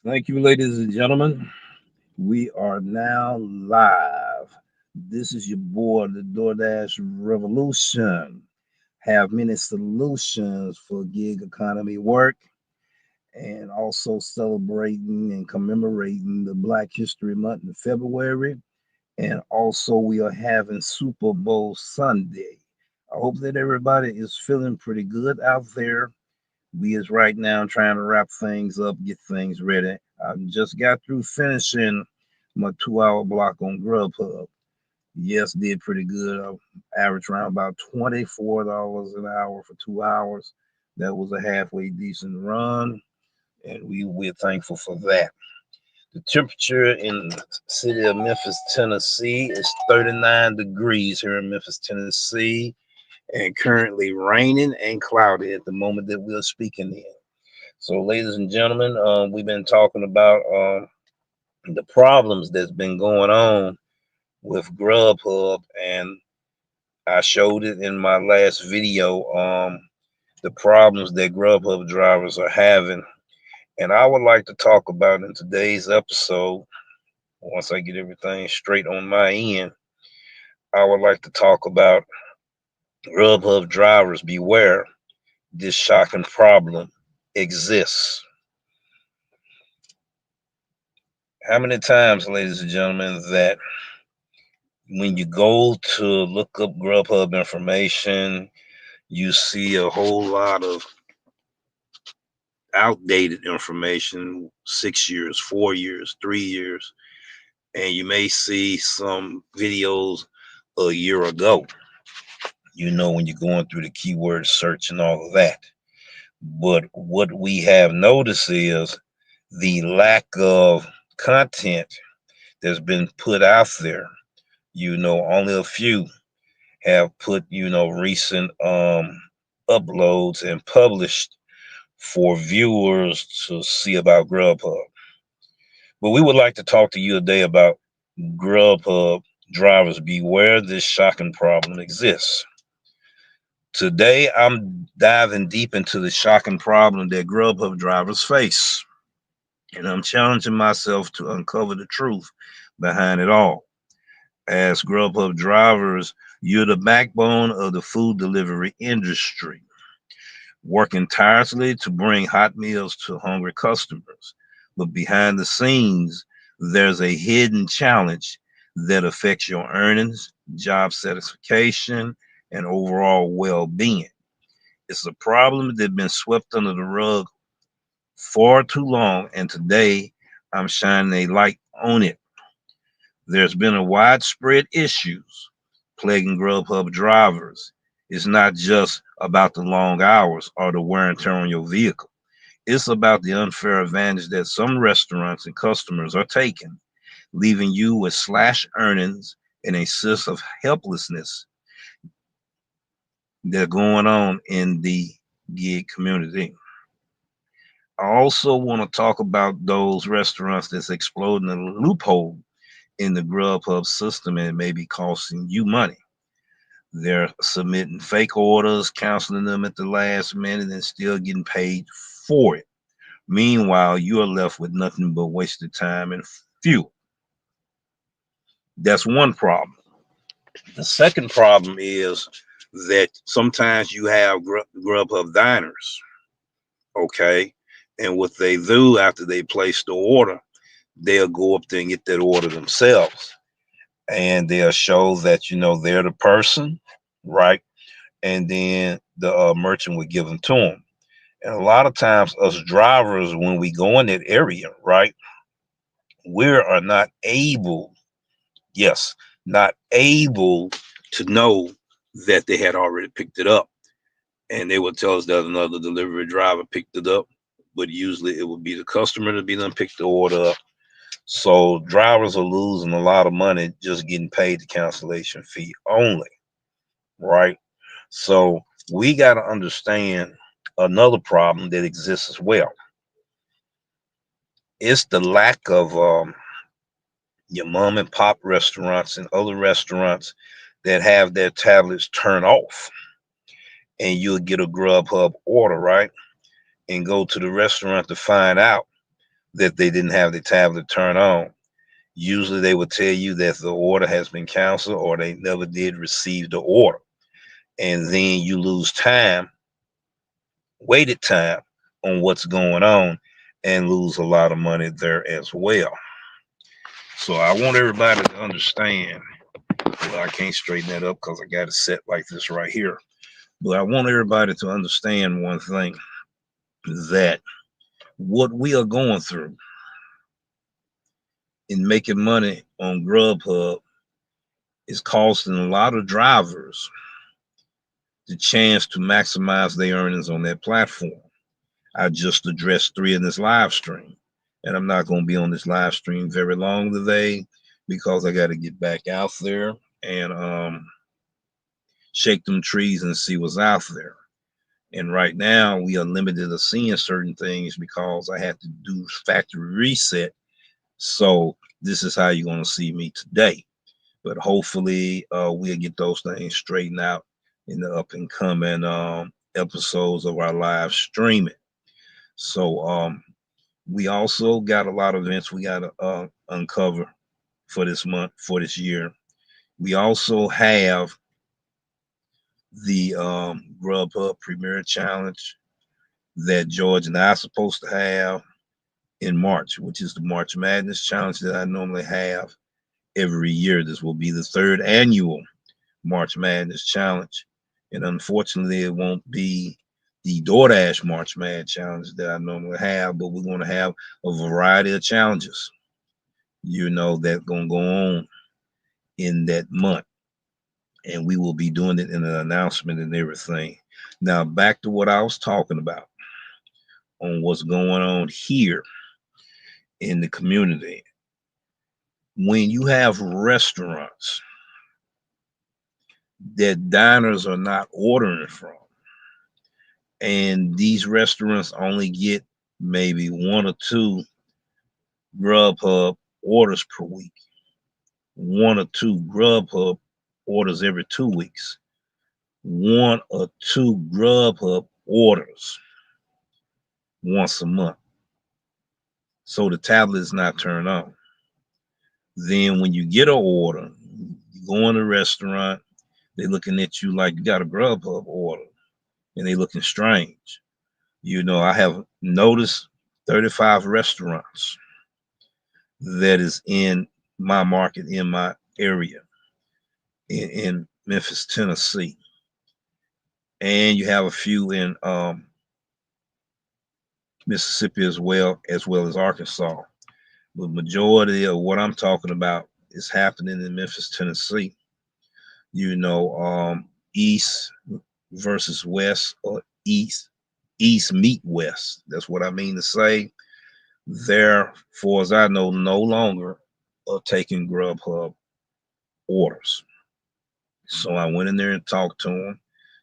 Thank you, ladies and gentlemen. We are now live. This is your boy, the Doordash Revolution. Have many solutions for gig economy work and also celebrating and commemorating the Black History Month in February. And also, we are having Super Bowl Sunday. I hope that everybody is feeling pretty good out there. We is right now trying to wrap things up, get things ready. I just got through finishing my 2 hour block on Grubhub. Yes, did pretty good. I averaged around about $24 an hour for 2 hours. That was a halfway decent run, and we're thankful for that. The temperature in the city of Memphis, Tennessee is 39 degrees here in Memphis, Tennessee, and currently raining and cloudy at the moment that we're speaking in. So, ladies and gentlemen, we've been talking about the problems that's been going on with Grubhub, and I showed it in my last video. The problems that Grubhub drivers are having, and I would like to talk about in today's episode. Once I get everything straight on my end, I would like to talk about Grubhub drivers beware. This shocking problem exists. How many times, ladies and gentlemen, that when you go to look up Grubhub information, you see a whole lot of outdated information, 6 years, 4 years, 3 years, and you may see some videos a year ago, when you're going through the keyword search and all of that. But what we have noticed is the lack of content that's been put out there. Only a few have put, recent uploads and published for viewers to see about Grubhub. But we would like to talk to you today about Grubhub drivers. Beware, this shocking problem exists. Today, I'm diving deep into the shocking problem that Grubhub drivers face, and I'm challenging myself to uncover the truth behind it all. As Grubhub drivers, you're the backbone of the food delivery industry, working tirelessly to bring hot meals to hungry customers. But behind the scenes, there's a hidden challenge that affects your earnings, job satisfaction, and overall well being. It's a problem that's been swept under the rug far too long, and today I'm shining a light on it. There's been a widespread issues plaguing Grubhub drivers. It's not just about the long hours or the wear and tear on your vehicle. It's about the unfair advantage that some restaurants and customers are taking, leaving you with slash earnings and a sense of helplessness that's going on in the gig community. I also want to talk about those restaurants that's exploiting the loophole in the Grubhub system and may be costing you money. They're submitting fake orders, canceling them at the last minute, and still getting paid for it. Meanwhile, you are left with nothing but wasted time and fuel. That's one problem. The second problem is that sometimes you have Grubhub diners, okay? And what they do after they place the order, they'll go up there and get that order themselves. And they'll show that, they're the person, right? And then the merchant would give them to them. And a lot of times, us drivers, when we go in that area, right, we are not able, yes, not able to know that they had already picked it up. And they would tell us that another delivery driver picked it up, but usually it would be the customer to be done pick the order up. So drivers are losing a lot of money just getting paid the cancellation fee only, right? So we got to understand another problem that exists as well. It's the lack of your mom and pop restaurants and other restaurants that have their tablets turned off, and you'll get a Grubhub order, right? And go to the restaurant to find out that they didn't have the tablet turned on. Usually they would tell you that the order has been canceled or they never did receive the order. And then you lose time, weighted time on what's going on, and lose a lot of money there as well. So I want everybody to understand. Well, I can't straighten that up because I got it set like this right here. But I want everybody to understand one thing, that what we are going through in making money on Grubhub is costing a lot of drivers the chance to maximize their earnings on that platform. I just addressed three in this live stream, and I'm not going to be on this live stream very long today because I got to get back out there and shake them trees and see what's out there. And right now, we are limited to seeing certain things because I had to do factory reset. So this is how you're going to see me today. But hopefully, we'll get those things straightened out in the up and coming episodes of our live streaming. So we also got a lot of events we got to uncover for this month, for this year. We also have the Grubhub Premier Challenge that George and I are supposed to have in March, which is the March Madness Challenge that I normally have every year. This will be the third annual March Madness Challenge. And unfortunately, it won't be the Doordash March Mad Challenge that I normally have, but we're going to have a variety of challenges, that going to go on in that month. And we will be doing it in an announcement and everything. Now, back to what I was talking about on what's going on here in the community. When you have restaurants that diners are not ordering from, and these restaurants only get maybe one or two Grubhub orders per week, one or two Grubhub orders every 2 weeks, one or two Grubhub orders once a month. So the tablet is not turned on. Then when you get an order, you go in a restaurant, they looking at you like you got a Grubhub order, and they looking strange. I have noticed 35 restaurants that is in my market, in my area, in Memphis, Tennessee, and you have a few in Mississippi as well as Arkansas. But majority of what I'm talking about is happening in Memphis, Tennessee. East versus West, or East meet West. That's what I mean to say. Therefore, as I know, no longer are taking Grubhub orders. So I went in there and talked to them.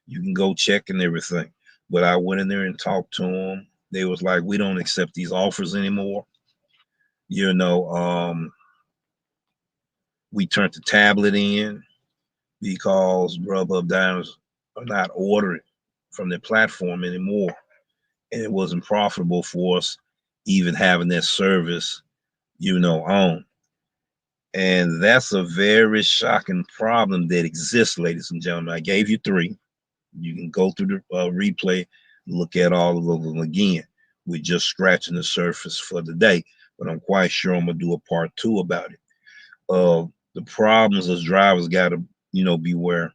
You can go check and everything. But I went in there and talked to them. They was like, we don't accept these offers anymore. We turned the tablet in because Grubhub diners are not ordering from their platform anymore. And it wasn't profitable for us even having that service, on. And that's a very shocking problem that exists, ladies and gentlemen. I gave you three. You can go through the replay, look at all of them again. We're just scratching the surface for the day, but I'm quite sure I'm gonna do a part two about it. The problems as drivers got to, beware,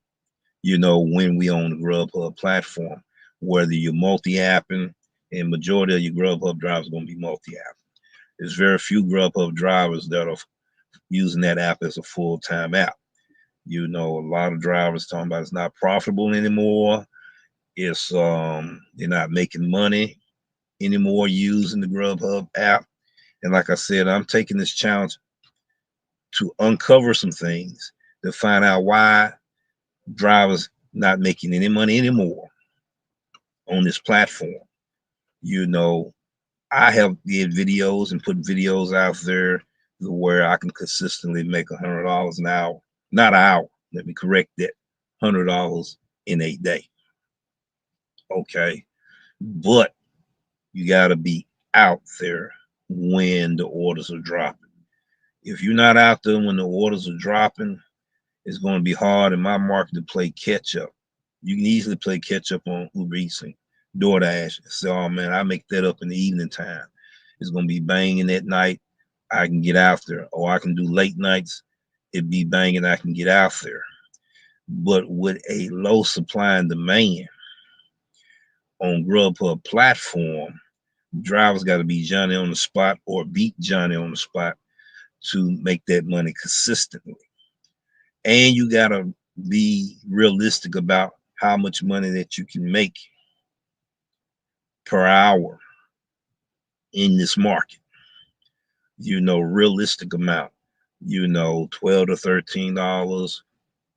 when we on the Grubhub platform, whether you're multi-apping, and majority of your Grubhub drivers are gonna be multi-app. There's very few Grubhub drivers that are using that app as a full-time app. A lot of drivers talking about it's not profitable anymore. It's they're not making money anymore using the Grubhub app. And like I said, I'm taking this challenge to uncover some things to find out why drivers not making any money anymore on this platform. I have did videos and put videos out there where I can consistently make $100 an hour, not an hour. Let me correct that, $100 in a day. Okay, but you got to be out there when the orders are dropping. If you're not out there when the orders are dropping, it's going to be hard in my market to play catch up. You can easily play catch up on Uber Eats and Doordash and say, oh man, I make that up in the evening time. It's going to be banging at night. I can get out there. Or I can do late nights. It be banging. I can get out there. But with a low supply and demand on Grubhub platform, drivers got to be Johnny on the spot or beat Johnny on the spot to make that money consistently. And you got to be realistic about how much money that you can make per hour in this market. Realistic amount. 12 to $13,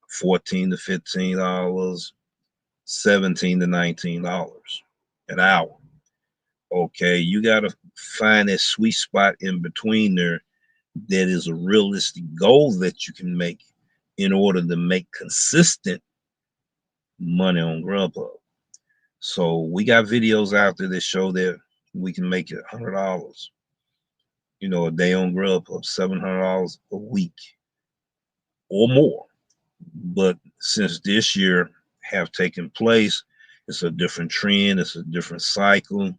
14 to $15, 17 to $19 an hour. Okay, you got to find that sweet spot in between there that is a realistic goal that you can make in order to make consistent money on Grubhub. So we got videos out there that show that we can make it $100, a day on Grubhub, $700 a week or more. But since this year have taken place, it's a different trend, it's a different cycle,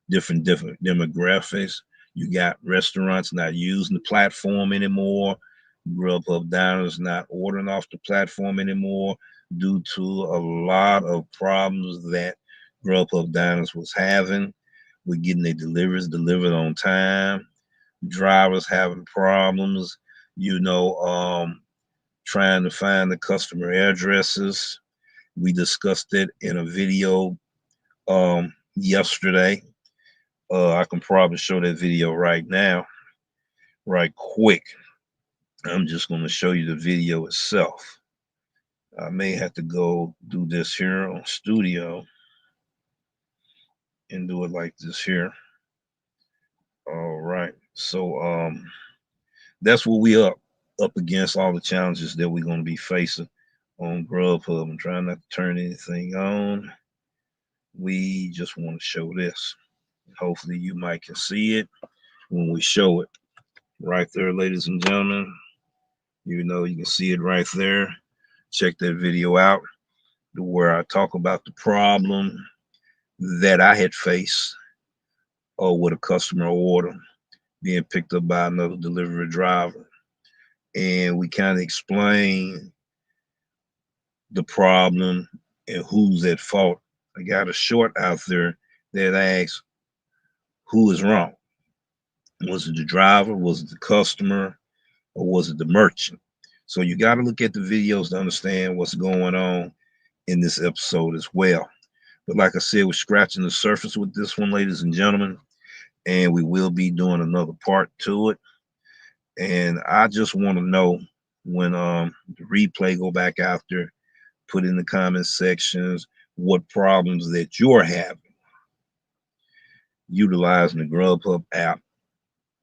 different demographics. You got restaurants not using the platform anymore. Grubhub diners not ordering off the platform anymore due to a lot of problems that Grubhub diners was having with getting their deliveries delivered on time. Drivers having problems, trying to find the customer addresses. We discussed it in a video yesterday. I can probably show that video right now, right quick. I'm just going to show you the video itself. I may have to go do this here on Studio and do it like this here. All right. So that's what we up against, all the challenges that we're going to be facing on Grubhub. I'm trying not to turn anything on. We just want to show this. Hopefully you might can see it when we show it. Right there, ladies and gentlemen. You can see it right there. Check that video out where I talk about the problem that I had faced with a customer order being picked up by another delivery driver. And we kind of explain the problem and who's at fault. I got a short out there that asks, who is wrong? Was it the driver? Was it the customer? Or was it the merchant? So you got to look at the videos to understand what's going on in this episode as well. But like I said, we're scratching the surface with this one, ladies and gentlemen, and we will be doing another part to it. And I just want to know when the replay go back out there, put in the comment sections what problems that you're having utilizing the Grubhub app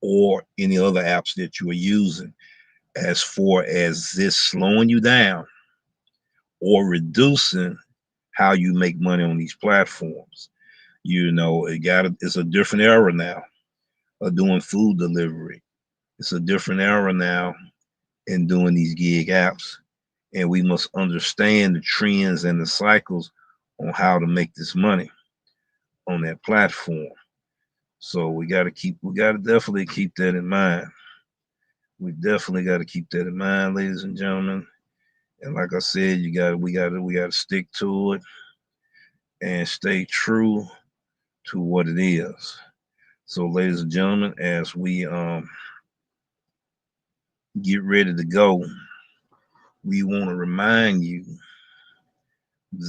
or any other apps that you are using, as far as this slowing you down or reducing how you make money on these platforms. It's a different era now of doing food delivery. It's a different era now in doing these gig apps. And we must understand the trends and the cycles on how to make this money on that platform. So we gotta definitely keep that in mind. We definitely got to keep that in mind, ladies and gentlemen. And like I said, we got to stick to it and stay true to what it is. So, ladies and gentlemen, as we get ready to go, we want to remind you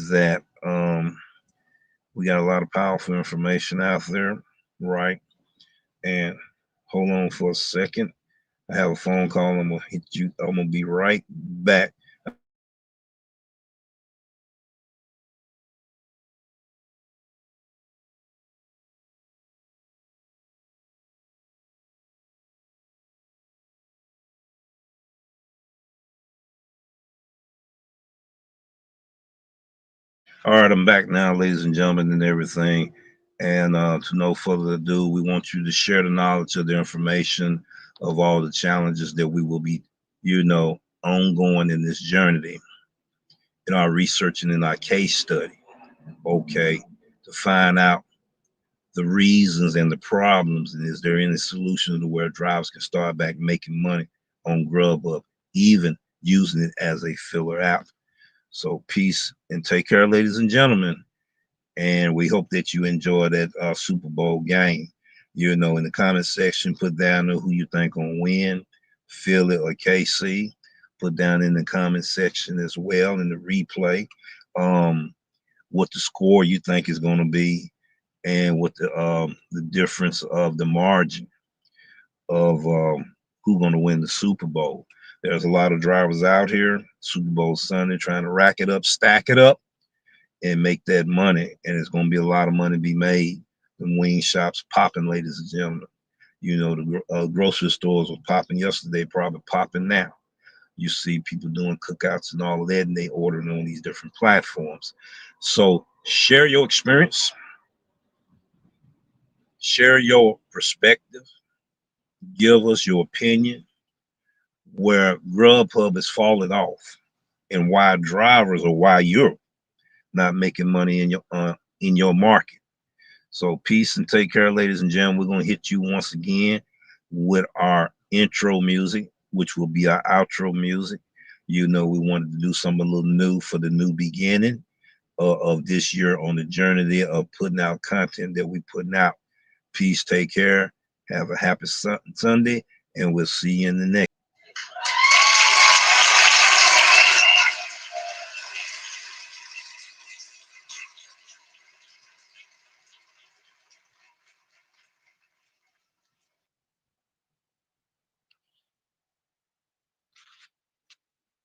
that we got a lot of powerful information out there, right? And hold on for a second. I have a phone call. I'm gonna hit you. I'm gonna be right back. All right, I'm back now, ladies and gentlemen, and everything. And to no further ado, we want you to share the knowledge of the information of all the challenges that we will be, ongoing in this journey, in our research and in our case study, okay, to find out the reasons and the problems, and is there any solution to where drivers can start back making money on Grubhub, even using it as a filler app. So peace and take care, ladies and gentlemen. And we hope that you enjoy that Super Bowl game. In the comment section, put down who you think gonna win, Philly or KC. Put down in the comment section as well in the replay, um, what the score you think is gonna be, and what the difference of the margin of who's gonna win the Super Bowl. There's a lot of drivers out here, Super Bowl Sunday, trying to rack it up, stack it up, and make that money. And it's going to be a lot of money to be made. The wing shops popping, ladies and gentlemen. The grocery stores were popping yesterday, probably popping now. You see people doing cookouts and all of that, and they ordering on these different platforms. So share your experience, share your perspective, give us your opinion where Grubhub is falling off and why drivers or why you're not making money in your market. So peace and take care, ladies and gentlemen. We're gonna hit you once again with our intro music, which will be our outro music. We wanted to do something a little new for the new beginning of this year on the journey of putting out content that we putting out. Peace, take care, have a happy Sunday, and we'll see you in the next.